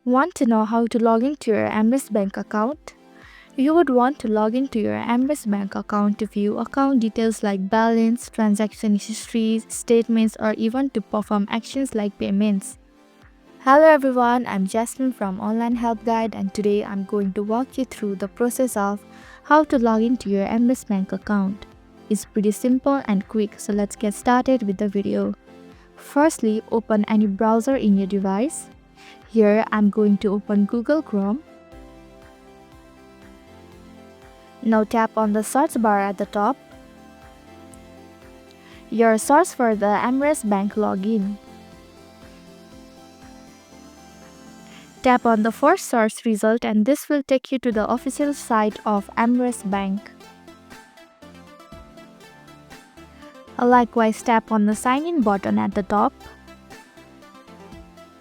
Want to know how to log into your Ameris bank account? You would want to log into your Ameris bank account to view account details like balance, transaction histories, statements, or even to perform actions like payments. Hello everyone, I'm Jasmine from Online Help Guide, and today I'm going to walk you through the process of how to log into your Ameris bank account. It's pretty simple and quick, so let's get started with the video. Firstly, open any browser in your device. Here I'm going to open Google Chrome. Now tap on the search bar at the top. Your search for the Ameris Bank login. Tap on the first search result and this will take you to the official site of Ameris Bank. Likewise, tap on the sign in button at the top.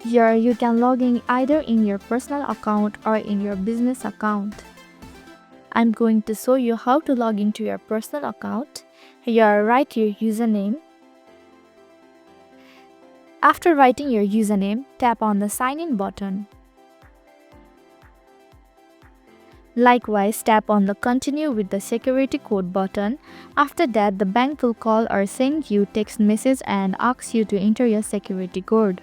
Here you can log in either in your personal account or in your business account. I'm going to show you how to log into your personal account. Here, write your username. After writing your username, tap on the sign in button. Likewise, tap on the continue with the security code button. After that, the bank will call or send you text message and ask you to enter your security code.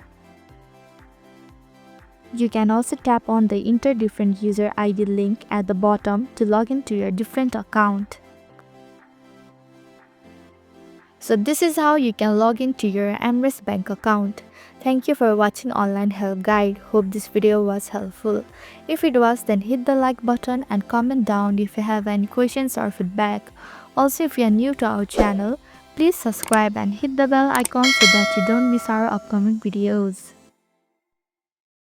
You can also tap on the enter different user ID link at the bottom to log into your different account. So this is how you can log into your Ameris bank account. Thank you for watching Online Help Guide. Hope this video was helpful. If it was, then hit the like button and comment down if you have any questions or feedback. Also, if you are new to our channel, please subscribe and hit the bell icon so that you don't miss our upcoming videos.